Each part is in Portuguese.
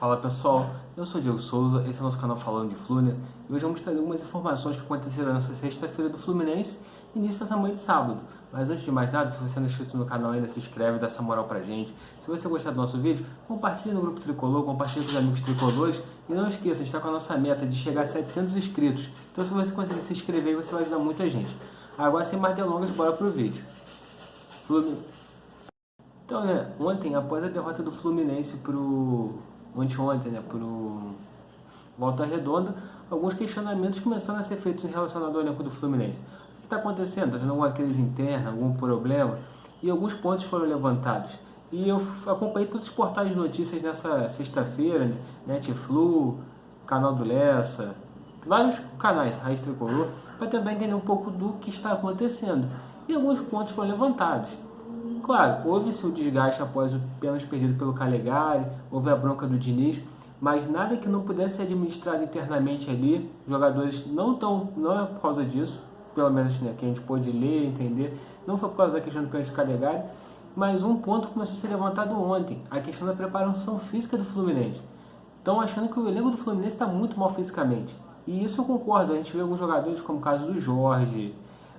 Fala pessoal, eu sou o Diego Souza, esse é o nosso canal Falando de Fluminense e hoje vamos trazer algumas informações que aconteceram nessa sexta-feira do Fluminense e início dessa manhã de sábado. Mas antes de mais nada, se você não é inscrito no canal ainda, se inscreve, dá essa moral pra gente. Se você gostar do nosso vídeo, compartilhe no grupo Tricolor, compartilhe com os amigos tricolores e não esqueça, a gente está com a nossa meta de chegar a 700 inscritos. Então se você conseguir se inscrever, você vai ajudar muita gente. Agora sem mais delongas, bora pro vídeo. Então, ontem, após a derrota do Fluminense anteontem, pro Volta Redonda, alguns questionamentos começaram a ser feitos em relação ao elenco do Fluminense. O que está acontecendo? Está tendo alguma crise interna, algum problema? E alguns pontos foram levantados. E eu acompanhei todos os portais de notícias nessa sexta-feira, Netflu, Canal do Lessa, vários canais, Raiz Tricolor, para tentar entender um pouco do que está acontecendo. E alguns pontos foram levantados. Claro, houve-se o desgaste após o pênalti perdido pelo Calegari, houve a bronca do Diniz, mas nada que não pudesse ser administrado internamente ali, jogadores não é por causa disso, pelo menos que a gente pôde ler, entender, não foi por causa da questão do pênalti do Calegari, mas um ponto começou a ser levantado ontem, a questão da preparação física do Fluminense. Estão achando que o elenco do Fluminense está muito mal fisicamente, e isso eu concordo, a gente vê alguns jogadores como o caso do Jorge,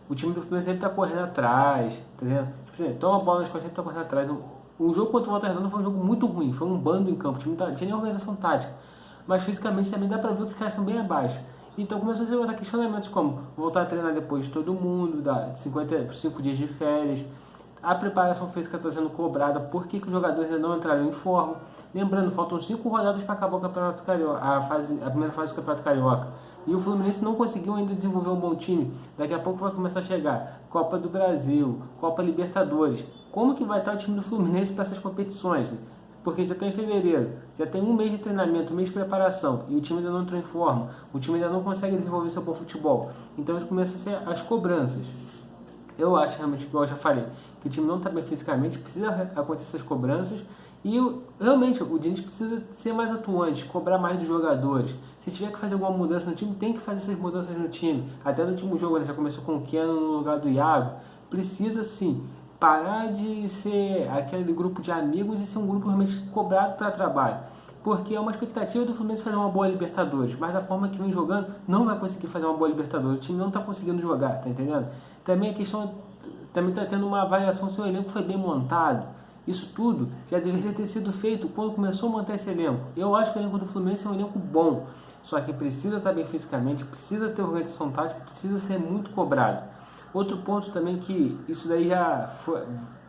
o time do Fluminense sempre está correndo atrás, tá vendo? Tipo assim, toma a bola nas costas, sempre está correndo atrás. O jogo contra o Volta Redonda foi um jogo muito ruim, foi um bando em campo, o time não tinha nem organização tática. Mas fisicamente também dá para ver que os caras estão bem abaixo. Então começou a se levantar questionamentos como voltar a treinar depois de todo mundo, de 55 dias de férias. A preparação física está sendo cobrada, por que os jogadores ainda não entraram em forma? Lembrando, faltam 5 rodadas para acabar o Campeonato Carioca, a primeira fase do Campeonato Carioca. E o Fluminense não conseguiu ainda desenvolver um bom time. Daqui a pouco vai começar a chegar Copa do Brasil, Copa Libertadores. Como que vai estar o time do Fluminense para essas competições? Porque já está em fevereiro, já tem um mês de treinamento, um mês de preparação, e o time ainda não entrou em forma, o time ainda não consegue desenvolver seu bom futebol. Então isso começa a ser as cobranças. Eu acho realmente, igual eu já falei, que o time não está bem fisicamente, precisa acontecer essas cobranças, e realmente o Diniz precisa ser mais atuante, cobrar mais dos jogadores. Se tiver que fazer alguma mudança no time, tem que fazer essas mudanças no time. Até no último jogo, já começou com o Keno no lugar do Iago. Precisa sim parar de ser aquele grupo de amigos e ser um grupo realmente cobrado para trabalho. Porque é uma expectativa do Fluminense fazer uma boa Libertadores, mas da forma que vem jogando, não vai conseguir fazer uma boa Libertadores. O time não está conseguindo jogar, tá entendendo? Também a questão, também está tendo uma avaliação se o elenco foi bem montado. Isso tudo já deveria ter sido feito quando começou a montar esse elenco. Eu acho que o elenco do Fluminense é um elenco bom, só que precisa estar bem fisicamente, precisa ter organização tática, precisa ser muito cobrado. Outro ponto também que isso daí já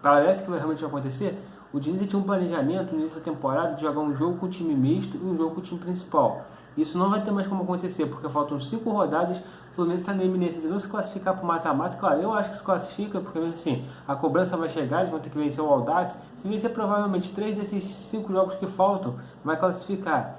parece que vai realmente acontecer, o Diniz tinha um planejamento no início da temporada de jogar um jogo com o time misto e um jogo com o time principal. Isso não vai ter mais como acontecer, porque faltam 5 rodadas, o Fluminense está na iminência de não se classificar para o mata-mata. Claro, eu acho que se classifica, porque mesmo assim, a cobrança vai chegar, eles vão ter que vencer o Audax. Se vencer provavelmente 3 desses 5 jogos que faltam, vai classificar.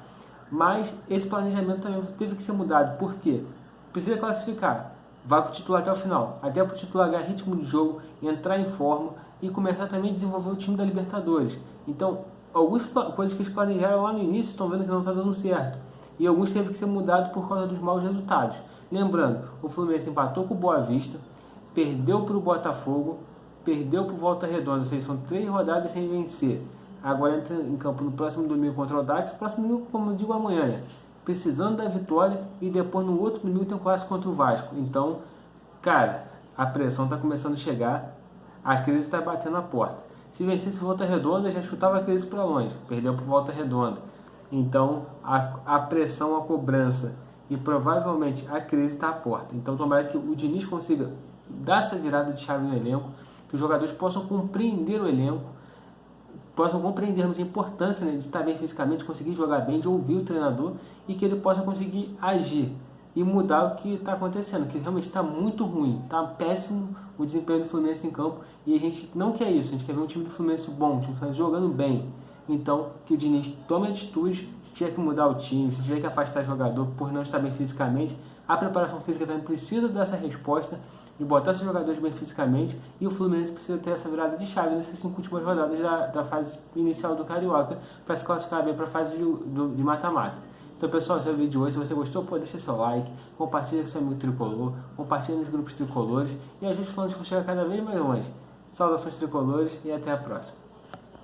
Mas esse planejamento também teve que ser mudado. Por quê? Precisa classificar. Vai com o titular até o final. Até para o titular ganhar ritmo de jogo, entrar em forma e começar também a desenvolver o time da Libertadores. Então, algumas coisas que eles planejaram lá no início estão vendo que não está dando certo. E alguns teve que ser mudado por causa dos maus resultados. Lembrando, o Fluminense empatou com o Boa Vista, perdeu para o Botafogo, perdeu para o Volta Redonda. Ou seja, são 3 rodadas sem vencer. Agora entra em campo no próximo domingo contra o Audax, próximo domingo, como eu digo, amanhã, precisando da vitória, e depois no outro domingo tem um clássico contra o Vasco. Então, cara, a pressão está começando a chegar, a crise está batendo a porta. Se vencesse Volta Redonda, já chutava a crise para longe, perdeu para Volta Redonda. Então, a pressão, a cobrança e provavelmente a crise está à porta. Então, tomara que o Diniz consiga dar essa virada de chave no elenco, que os jogadores possam compreender o elenco, possam compreender a importância de estar bem fisicamente, conseguir jogar bem, de ouvir o treinador e que ele possa conseguir agir e mudar o que está acontecendo, que realmente está muito ruim, está péssimo o desempenho do Fluminense em campo e a gente não quer isso, a gente quer ver um time do Fluminense bom, um time do Fluminense jogando bem. Então, que o Diniz tome atitude, se tiver que mudar o time, se tiver que afastar o jogador por não estar bem fisicamente, a preparação física também precisa dessa resposta, de botar esses jogadores bem fisicamente, e o Fluminense precisa ter essa virada de chave nessas 5 últimas rodadas da fase inicial do Carioca, para se classificar bem para a fase de mata-mata. Então pessoal, esse é o vídeo de hoje. Se você gostou, pode deixar seu like, compartilha com seu amigo tricolor, compartilha nos grupos tricolores, e a gente falando de futebol cada vez mais longe. Saudações tricolores e até a próxima.